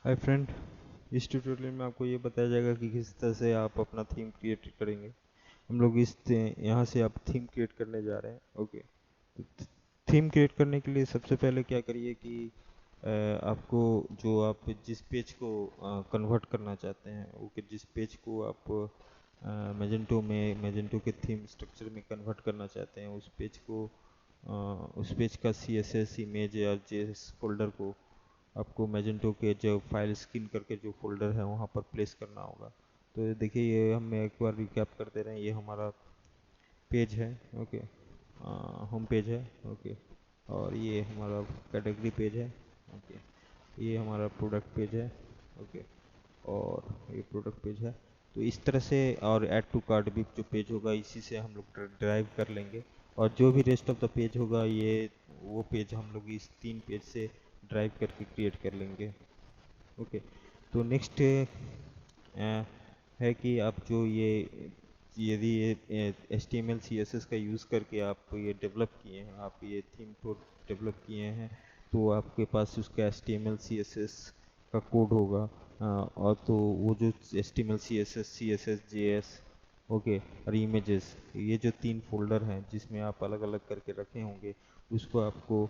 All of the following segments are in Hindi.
Hi friend. इस ट्यूटोरियल में आपको ये बताया जाएगा कि किस तरह से आप अपना थीम क्रिएट करेंगे। हम लोग यहाँ से आप थीम क्रिएट करने जा रहे हैं। ओके। तो थीम क्रिएट करने के लिए सबसे पहले क्या करिए कि आपको जो आप जिस पेज को कन्वर्ट करना चाहते हैं, वो कि जिस पेज को आप मैजेंटो के थीम स्ट्रक्चर में कन्वर्ट करना चाहते हैं, उस पेज का CSS इमेज या JS फोल्डर को आपको मैजेंटो के जो फाइल स्किन करके जो फोल्डर है वहाँ पर प्लेस करना होगा। तो देखिए, ये हम एक बार रिकैप कर दे रहे हैं। ये हमारा पेज है। ओके। होम पेज है। ओके। और ये हमारा कैटेगरी पेज है। ओके। ये हमारा प्रोडक्ट पेज है। ओके। और ये प्रोडक्ट पेज है। तो इस तरह से, और ऐड टू कार्ट भी जो पेज होगा, इसी से हम लोग ड्राइव कर लेंगे। और जो भी रेस्ट ऑफ द पेज होगा, ये वो पेज हम लोग इस 3 पेज से ड्राइव करके क्रिएट कर लेंगे। ओके। तो नेक्स्ट है कि आप जो ये यदि ये HTML CSS का यूज़ करके आप ये डेवलप किए हैं, आप ये थीम को डेवलप किए हैं, तो आपके पास उसका HTML CSS का कोड होगा। और तो वो जो HTML CSS JS, ओके, और इमेजेस, ये जो 3 फोल्डर हैं जिसमें आप अलग अलग करके रखे होंगे, उसको आपको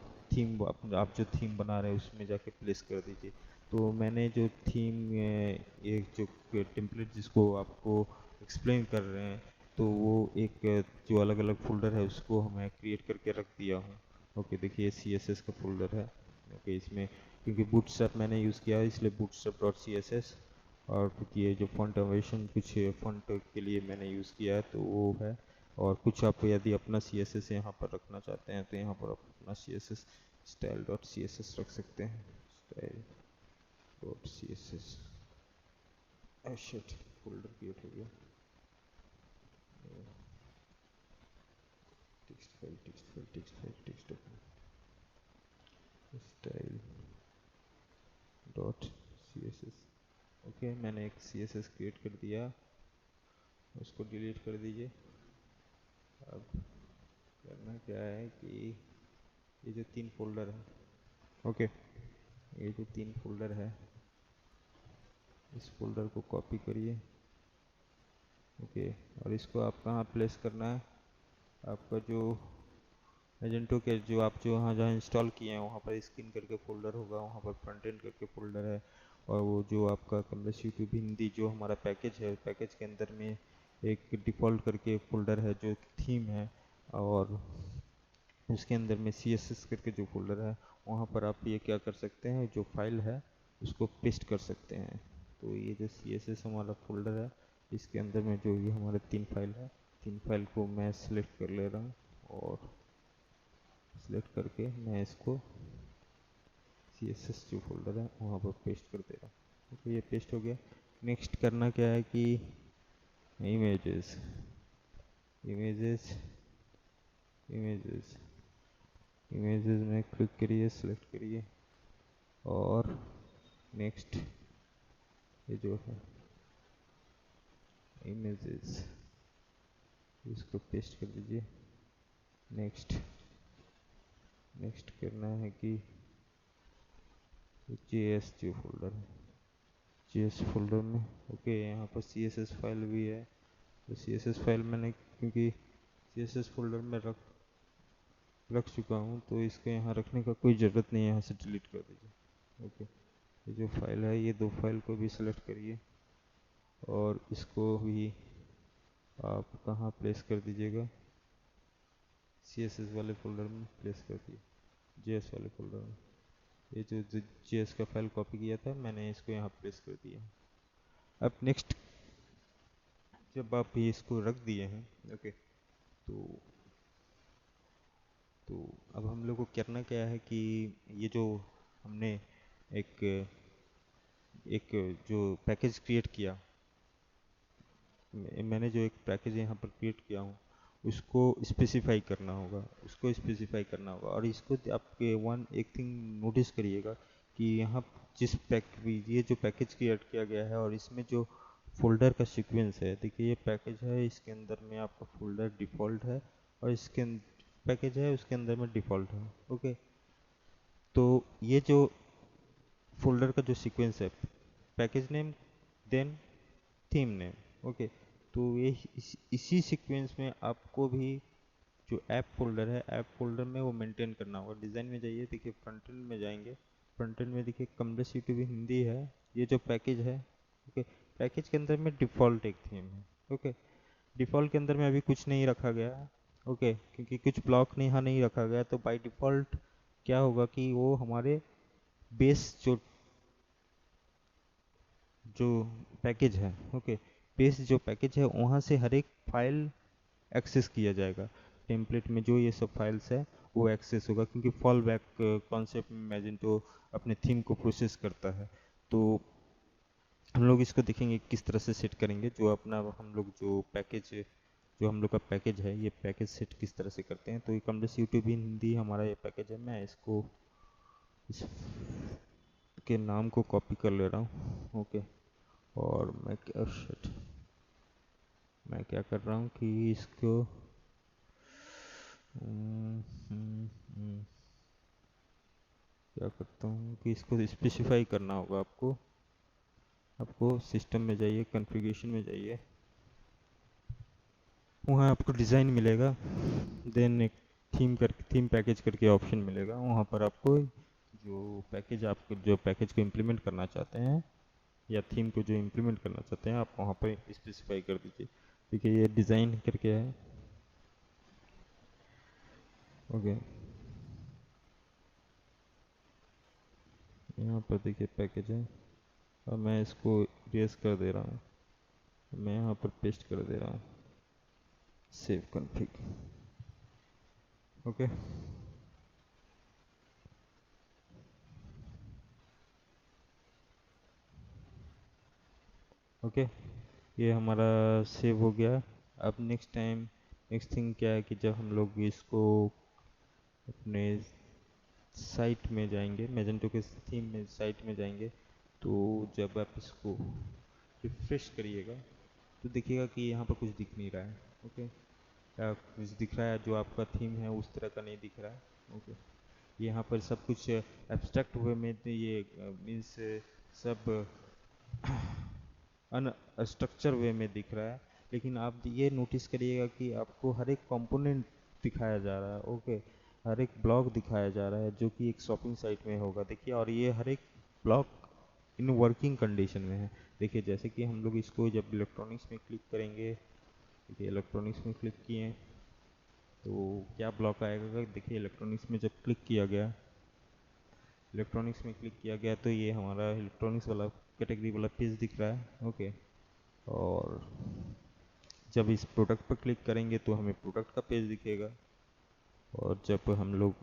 आप जो थीम बना रहे हैं उसमें जाके प्लेस कर दीजिए। तो मैंने जो थीम, एक जो टेम्पलेट जिसको आपको एक्सप्लेन कर रहे हैं, तो वो एक जो अलग अलग फोल्डर है उसको मैं क्रिएट करके रख दिया हूँ। ओके, देखिए CSS का फोल्डर है। ओके, इसमें क्योंकि बूटस्ट्रैप मैंने यूज़ किया है, इसलिए bootstrap.css। और क्योंकि ये जो फॉन्ट एवेशन कुछ फॉन्ट के लिए मैंने यूज़ किया है, तो वो है। और कुछ आप यदि अपना CSS यहाँ पर रखना चाहते हैं, तो यहाँ पर आप अपना CSS style.css रख सकते हैं। style.css। शिट, फोल्डर क्रिएट हो गया। Text file, text file, text file, text style dot CSS। Okay, मैंने एक CSS क्रिएट कर दिया, उसको डिलीट कर दीजिए। अब करना क्या है कि ये जो 3 फोल्डर है, ओके, ये जो 3 फोल्डर है, इस फोल्डर को कॉपी करिए। ओके। और इसको आप कहाँ प्लेस करना है? आपका जो एजेंटो के जो आप जो वहाँ जहाँ इंस्टॉल किए हैं वहाँ पर स्किन करके फोल्डर होगा, वहाँ पर फ्रंट एंड करके फोल्डर है। और वो जो आपका कमलेश यूट्यूब हिंदी जो हमारा पैकेज है, पैकेज के अंदर में एक डिफ़ॉल्ट करके फोल्डर है जो थीम है। और उसके अंदर में CSS करके जो फोल्डर है, वहाँ पर आप ये क्या कर सकते हैं, जो फाइल है उसको पेस्ट कर सकते हैं। तो ये जो CSS हमारा फोल्डर है, इसके अंदर में जो ये हमारे 3 फाइल है, 3 फाइल को मैं सिलेक्ट कर ले रहा हूँ। और सिलेक्ट करके मैं इसको CSS जो फोल्डर है वहाँ पर पेस्ट कर दे रहा हूँ। तो ये पेस्ट हो गया। नेक्स्ट करना क्या है कि इमेजेस, इमेजेस, इमेजेस, इमेजेस में क्लिक करिए, सिलेक्ट करिए। और नेक्स्ट, ये जो है इमेजेस, इसको पेस्ट कर दीजिए। नेक्स्ट, नेक्स्ट करना है कि JS जो फोल्डर है, JS फोल्डर में, ओके, यहाँ पर CSS फाइल भी है। तो CSS फाइल मैंने क्योंकि CSS फोल्डर में रख चुका हूँ, तो इसको यहाँ रखने का कोई ज़रूरत नहीं है, यहाँ से डिलीट कर दीजिए। ओके। ये जो फाइल है, ये 2 फाइल को भी सिलेक्ट करिए और इसको भी आप कहाँ प्लेस कर दीजिएगा, CSS वाले फोल्डर में प्लेस कर दिए, JS वाले फोल्डर में। ये जो JS का फाइल कॉपी किया था मैंने, इसको यहाँ प्लेस कर दिया। अब नेक्स्ट, जब आप ये इसको रख दिए हैं, ओके, तो तो अब हम लोग को करना क्या है कि ये जो हमने एक एक जो पैकेज क्रिएट किया, मैंने जो एक पैकेज यहाँ पर क्रिएट किया हूँ, उसको स्पेसिफाई करना होगा, उसको स्पेसिफाई करना होगा। और इसको आपके एक थिंग नोटिस करिएगा कि यहाँ ये जो पैकेज क्रिएट किया गया है और इसमें जो फोल्डर का सीक्वेंस है, देखिए ये पैकेज है, इसके अंदर में आपका फोल्डर डिफ़ॉल्ट है, और इसके पैकेज है उसके अंदर में डिफ़ॉल्ट है। ओके। तो ये जो फोल्डर का जो सीक्वेंस है, package name then theme name. Okay, तो ये इसी सीक्वेंस में आपको भी जो ऐप फोल्डर है, ऐप फोल्डर में वो मेंटेन करना होगा। डिज़ाइन में जाइए, देखिए फ्रंट एंड में जाएंगे, फ्रंट एंड में देखिए कमलेश यूट्यूब हिंदी है, ये जो पैकेज है। ओके, पैकेज के अंदर में डिफ़ॉल्ट एक थीम है। ओके, डिफ़ॉल्ट के अंदर में अभी कुछ नहीं रखा गया है। ओके, क्योंकि कुछ ब्लॉक यहाँ नहीं रखा गया, तो बाय डिफ़ॉल्ट क्या होगा कि वो हमारे बेस जो पैकेज है, ओके, बेस जो पैकेज है वहाँ से हर एक फाइल एक्सेस किया जाएगा। टेम्पलेट में जो ये सब फाइल्स है वो एक्सेस होगा, क्योंकि फॉल बैक कॉन्सेप्ट में मैजेंटो अपने थीम को प्रोसेस करता है। तो हम लोग इसको देखेंगे किस तरह से सेट करेंगे, जो अपना हम लोग जो पैकेज, जो हम लोग का पैकेज है, ये पैकेज सेट किस तरह से करते हैं। तो ये कमलेश यूट्यूब हिंदी हमारा ये पैकेज है। मैं इसको इसके नाम को कॉपी कर ले रहा हूँ। ओके, और मैं क्या कर रहा हूँ कि इसको क्या करता हूँ कि इसको स्पेसिफाई करना होगा आपको। आपको सिस्टम में जाइए, कॉन्फ़िगरेशन में जाइए, वहाँ आपको डिज़ाइन मिलेगा, देन एक थीम पैकेज करके ऑप्शन मिलेगा। वहाँ पर आपको जो पैकेज को इम्प्लीमेंट करना चाहते हैं या थीम को जो इम्प्लीमेंट करना चाहते हैं, आप वहाँ पर स्पेसिफाई कर दीजिए। देखिए ये डिज़ाइन करके है। ओके, यहाँ पर देखिए पैकेज है, और मैं इसको इरेज कर दे रहा हूँ, मैं यहाँ पर पेस्ट कर दे रहा हूँ, सेव कॉन्फ़िग। ओके, ओके, ये हमारा सेव हो गया। अब नेक्स्ट थिंग क्या है कि जब हम लोग इसको अपने साइट में जाएंगे, मैजेंटो के थीम में साइट में जाएंगे, तो जब आप इसको रिफ्रेश करिएगा तो देखिएगा कि यहाँ पर कुछ दिख नहीं रहा है। ओके, कुछ दिख रहा है जो आपका थीम है उस तरह का नहीं दिख रहा है। ओके, यहाँ पर सब कुछ एब्स्ट्रैक्ट वे में, ये मीन्स सब अनस्ट्रक्चर वे में दिख रहा है। लेकिन आप ये नोटिस करिएगा कि आपको हर एक कंपोनेंट दिखाया जा रहा है। ओके, हर एक ब्लॉक दिखाया जा रहा है जो कि एक शॉपिंग साइट में होगा। देखिए, और ये हर एक ब्लॉक इन वर्किंग कंडीशन में है। देखिए, जैसे कि हम लोग इसको जब इलेक्ट्रॉनिक्स में क्लिक करेंगे, देखिए इलेक्ट्रॉनिक्स में क्लिक किए तो क्या ब्लॉक आएगा। देखिए इलेक्ट्रॉनिक्स में जब क्लिक किया गया, इलेक्ट्रॉनिक्स में क्लिक किया गया तो ये हमारा इलेक्ट्रॉनिक्स वाला कैटेगरी वाला पेज दिख रहा है। ओके, और जब इस प्रोडक्ट पर क्लिक करेंगे तो हमें प्रोडक्ट का पेज दिखेगा। और जब हम लोग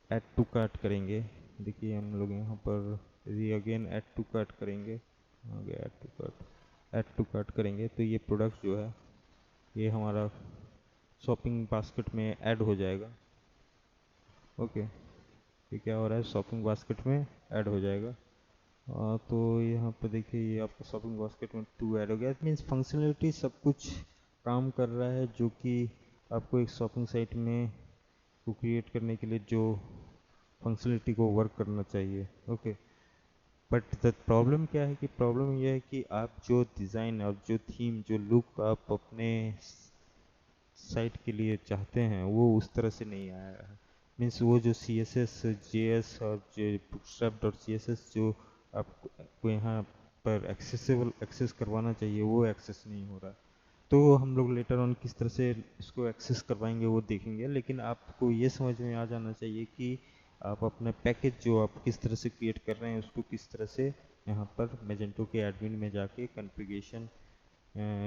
ऐड टू कार्ट करेंगे, देखिए हम लोग यहाँ पर यदि अगेन ऐड टू कार्ट करेंगे, आगे ऐड टू कार्ट करेंगे तो ये प्रोडक्ट जो है ये हमारा शॉपिंग बास्केट में ऐड हो जाएगा। ओके, ये क्या हो रहा है, शॉपिंग बास्केट में ऐड हो जाएगा। तो यहाँ पर देखिए ये आपका शॉपिंग बास्केट में टू ऐड हो गया। इट मीन्स फंक्शनलिटी सब कुछ काम कर रहा है जो कि आपको एक शॉपिंग साइट में को क्रिएट करने के लिए जो फंक्शनलिटी को वर्क करना चाहिए। ओके, बट द प्रॉब्लम क्या है कि प्रॉब्लम यह है कि आप जो डिज़ाइन और जो थीम, जो लुक आप अपने साइट के लिए चाहते हैं वो उस तरह से नहीं आया है। मीन्स वो जो C S S J S और जो bootstrap dot C S S जो आपको यहाँ पर एक्सेस करवाना चाहिए वो एक्सेस नहीं हो रहा। तो हम लोग लेटर ऑन किस तरह से इसको एक्सेस करवाएंगे वो देखेंगे। लेकिन आपको ये समझ में आ जाना चाहिए कि आप अपना पैकेज जो आप किस तरह से क्रिएट कर रहे हैं उसको किस तरह से यहाँ पर मैजेंटो के एडमिन में जाके कॉन्फ़िगरेशन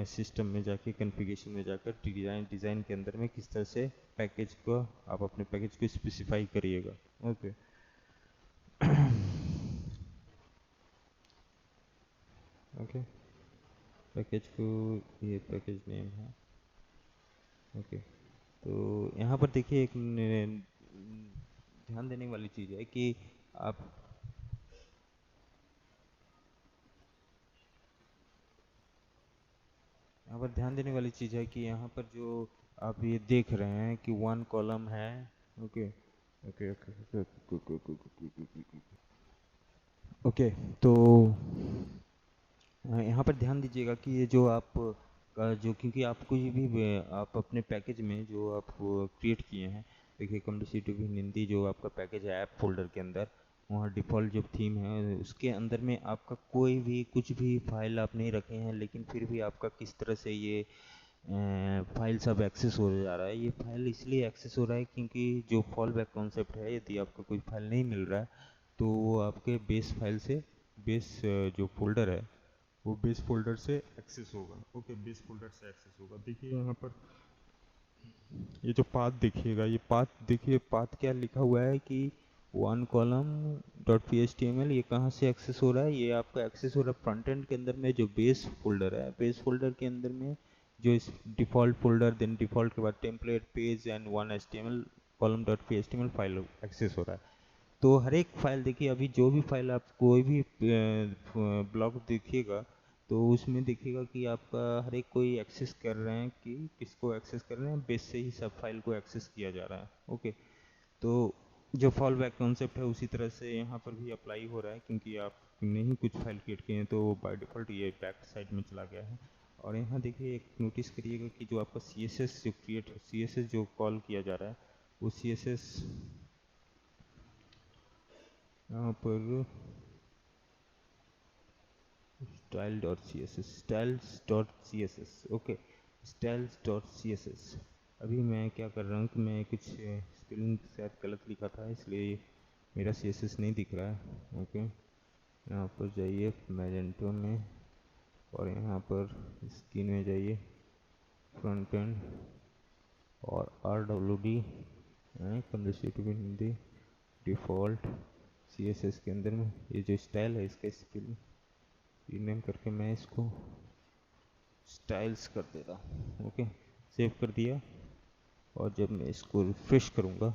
सिस्टम में जाके कॉन्फ़िगरेशन में जाकर डिज़ाइन के अंदर में किस तरह से पैकेज को आप अपने पैकेज को स्पेसिफाई करिएगा। ओके, ओके, पैकेज को, ये पैकेज नेम है। ओके, तो यहाँ पर देखिए एक ध्यान देने वाली चीज़ है कि आप यहाँ पर ध्यान देने वाली चीज़ है कि यहाँ पर जो आप ये देख रहे हैं कि वन कॉलम है। Okay, okay okay okay. तो यहाँ पर ध्यान दीजिएगा कि ये जो आप का जो, क्योंकि आपको ये भी आप अपने पैकेज में जो आप क्रिएट किए हैं, देखिए कम्प्लीसिटी भी हिंदी जो आपका पैकेज है ऐप फोल्डर के अंदर, वहाँ डिफ़ॉल्ट जो थीम है उसके अंदर में आपका कोई भी कुछ भी फाइल आप नहीं रखे हैं, लेकिन फिर भी आपका किस तरह से ये फाइल सब एक्सेस हो जा रहा है। ये फाइल इसलिए एक्सेस हो रहा है क्योंकि जो फॉल बैक कॉन्सेप्ट है, यदि आपको कोई फाइल नहीं मिल रहा है तो वो आपके बेस फाइल से, बेस जो फोल्डर है वो बेस फोल्डर से एक्सेस होगा। ओके, बेस फोल्डर से एक्सेस होगा। देखिए यहाँ पर ये जो पाथ देखिएगा, ये पाथ देखिए, पाथ क्या लिखा हुआ है कि one column dot P H T M L, ये कहाँ से एक्सेस हो रहा है? ये आपका एक्सेस हो रहा है फ्रंट एंड के अंदर में जो बेस फोल्डर है, बेस फोल्डर के अंदर में जो इस डिफ़ॉल्ट फोल्डर, देन डिफ़ॉल्ट के बाद template page and one H T M L column dot P H T M L file access हो रहा है। तो हर एक फाइल देखिए, अभी जो भी फाइल आप कोई भी ब्लॉग देखिएगा तो उसमें देखिएगा कि आपका हर एक कोई एक्सेस कर रहे हैं, कि किसको एक्सेस कर रहे हैं, बेस से ही सब फाइल को एक्सेस किया जा रहा है। ओके, तो जो फॉल बैक कॉन्सेप्ट है उसी तरह से यहाँ पर भी अप्लाई हो रहा है, क्योंकि आपने ही कुछ फाइल क्रिएट किए हैं तो बाय डिफ़ॉल्ट ये बैक साइड में चला गया है। और यहाँ देखिए एक नोटिस करिएगा कि जो आपका सी एस एस जो क्रिएट, सी एस एस जो कॉल किया जा रहा है, वो सी एस एस यहाँ पर style dot C S S, styles dot C S S, okay, styles dot C S S. अभी मैं क्या कर रहा हूँ कि मैं कुछ स्पेलिंग शायद गलत लिखा था, इसलिए मेरा सी एस एस नहीं दिख रहा है। ओके, यहाँ पर जाइए मैजेंटो में, और यहाँ पर स्क्रीन में जाइए, फ्रंट एंड, और R W D complete Hindi default C S S के अंदर में ये जो स्टाइल है इसका स्पेलिंग रीनेम करके मैं इसको स्टाइल्स कर देता हूँ। ओके, सेव कर दिया, और जब मैं इसको रिफ्रेश करूँगा,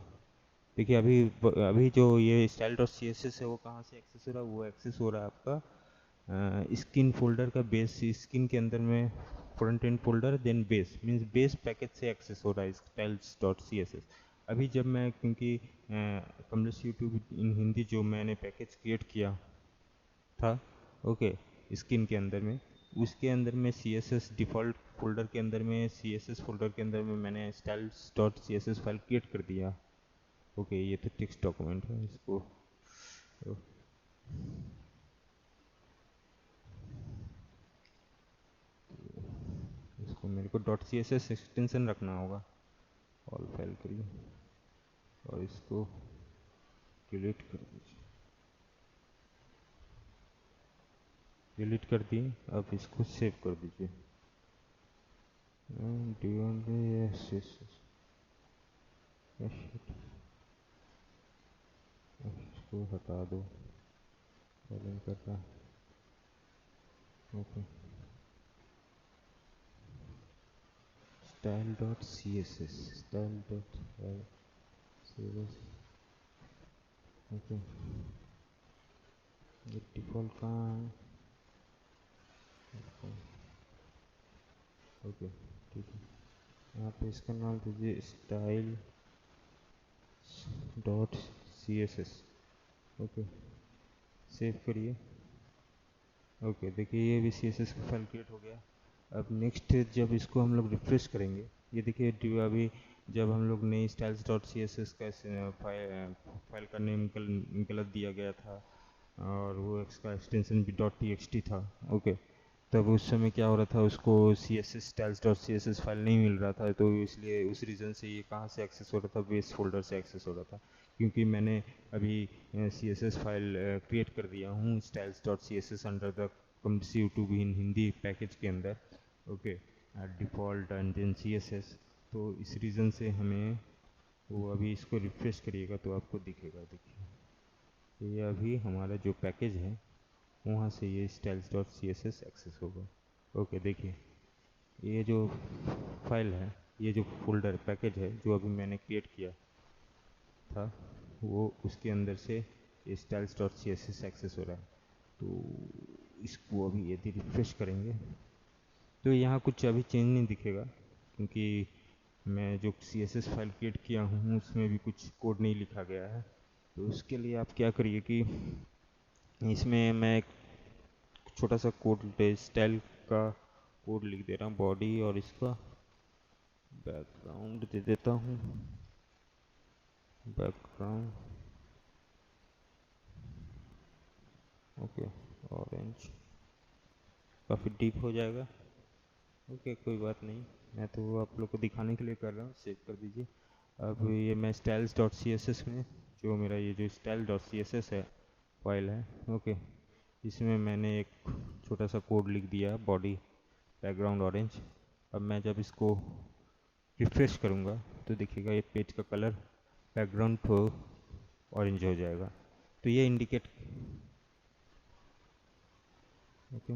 देखिए अभी जो ये style dot C S S है वो कहाँ से एक्सेस हो रहा है? वो एक्सेस हो रहा है आपका स्किन फोल्डर का बेस, स्किन के अंदर में front end folder, then base means base package से एक्सेस हो रहा है styles dot C S S. अभी जब मैं, क्योंकि कमलेश यूट्यूब इन हिंदी जो मैंने पैकेज क्रिएट किया था, ओके, स्किन के अंदर में, उसके अंदर में C S S default folder के अंदर में, सी एस एस फोल्डर के अंदर में मैंने styles dot C S S file create कर दिया। ओके, ये तो टेक्स्ट डॉक्यूमेंट है, इसको तो इसको मेरे को dot C S S extension रखना होगा। ऑल फाइल करिए और इसको डिलीट कर दीजिए, डिलीट कर दिए। अब इसको सेव कर दीजिए। इसको हटा दो, कॉलिंग कर रहा। Okay, style dot C S S, style dot C S S, okay, ये डिफ़ॉल्ट कहाँ है? ओके, ठीक है, यहाँ पे इसका नाम दीजिए style dot C S S. Okay, save करिए। ओके, देखिए ये भी सी एस एस का फाइल क्रिएट हो गया। अब नेक्स्ट जब इसको हम लोग रिफ्रेश करेंगे, ये देखिए अभी जब हम लोग नई styles dot C S S का फाइल का नेम गलत दिया गया था, और वो इसका एक्सटेंशन भी डॉट टी एक्स टी था। ओके, तब उस समय क्या हो रहा था, उसको C S S styles dot C S S file नहीं मिल रहा था, तो इसलिए उस रीज़न से ये कहाँ से एक्सेस हो रहा था? बेस फोल्डर से एक्सेस हो रहा था। क्योंकि मैंने अभी C S S file create कर दिया हूँ styles dot C S S under the complete YouTube in Hindi package के अंदर। Okay, default and then C S S, तो इस रीज़न से हमें वो, अभी इसको रिफ्रेश करिएगा तो आपको दिखेगा। देखिए ये अभी हमारा जो पैकेज है वहाँ से ये styles dot C S S access होगा। ओके, देखिए ये जो फाइल है, ये जो फोल्डर पैकेज है जो अभी मैंने क्रिएट किया था, वो उसके अंदर से ये styles dot C S S access हो रहा है। तो इसको अभी यदि रिफ्रेश करेंगे तो यहाँ कुछ अभी चेंज नहीं दिखेगा, क्योंकि मैं जो CSS फाइल क्रिएट किया हूँ उसमें भी कुछ कोड नहीं लिखा गया है। तो उसके लिए आप क्या करिए कि इसमें मैं एक छोटा सा कोड स्टाइल का कोड लिख दे रहा हूँ, बॉडी, और इसका बैकग्राउंड दे देता हूँ, बैकग्राउंड ओके ऑरेंज, काफ़ी डीप हो जाएगा। ओके कोई बात नहीं, मैं तो आप लोग को दिखाने के लिए कर रहा हूँ, सेव कर दीजिए। अब ये मैं styles dot C S S में जो मेरा ये जो style dot C S S है फाइल है, ओके, इसमें मैंने एक छोटा सा कोड लिख दिया, बॉडी बैकग्राउंड ऑरेंज। अब मैं जब इसको रिफ्रेश करूँगा तो देखिएगा ये पेज का कलर बैकग्राउंड तो ऑरेंज हो जाएगा। तो ये इंडिकेट, ओके,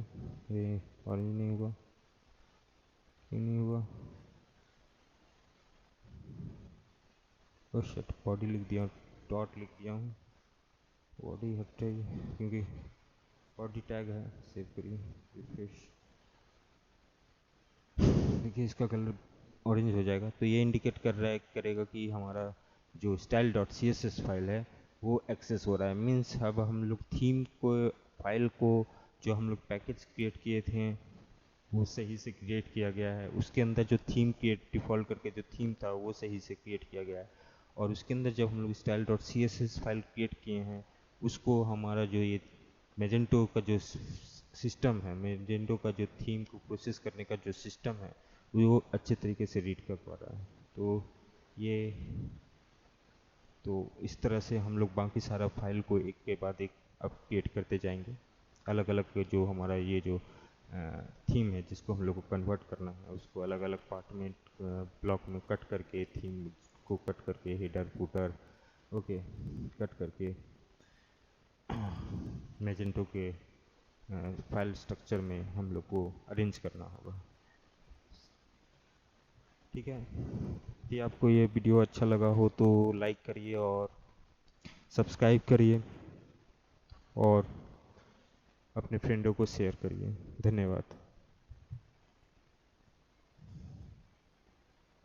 ये ऑरेंज नहीं हुआ, क्यों नहीं हुआ, ओह शिट, बॉडी लिख दिया, डॉट लिख दिया हूँ, बॉडी हटाइए क्योंकि बॉडी टैग है, सेव करिए, रिफ्रेश, देखिए इसका कलर ऑरेंज हो जाएगा। तो ये इंडिकेट कर रहा है, करेगा कि हमारा जो style dot C S S file है वो एक्सेस हो रहा है। मीन्स अब हम लोग थीम को, फाइल को, जो हम लोग पैकेज क्रिएट किए थे वो सही से क्रिएट किया गया है, उसके अंदर जो थीम क्रिएट डिफ़ॉल्ट करके जो थीम था वो सही से क्रिएट किया गया है। और उसके अंदर जब हम लोग style dot C S S file create किए हैं उसको हमारा जो ये मेजेंटो का जो सिस्टम है, मेजेंटो का जो थीम को प्रोसेस करने का जो सिस्टम है वो अच्छे तरीके से रीड कर पा रहा है। तो ये, तो इस तरह से हम लोग बाकी सारा फाइल को एक के बाद एक अपडेट करते जाएंगे। अलग अलग जो हमारा ये जो थीम है जिसको हम लोग को कन्वर्ट करना है उसको अलग अलग पार्ट में ब्लॉक में कट करके, थीम को कट करके, हेडर फुटर, ओके, कट करके मैजेंटो के फाइल स्ट्रक्चर में हम लोग को अरेंज करना होगा। ठीक है, यदि आपको ये वीडियो अच्छा लगा हो तो लाइक करिए और सब्सक्राइब करिए और अपने फ्रेंडों को शेयर करिए। धन्यवाद।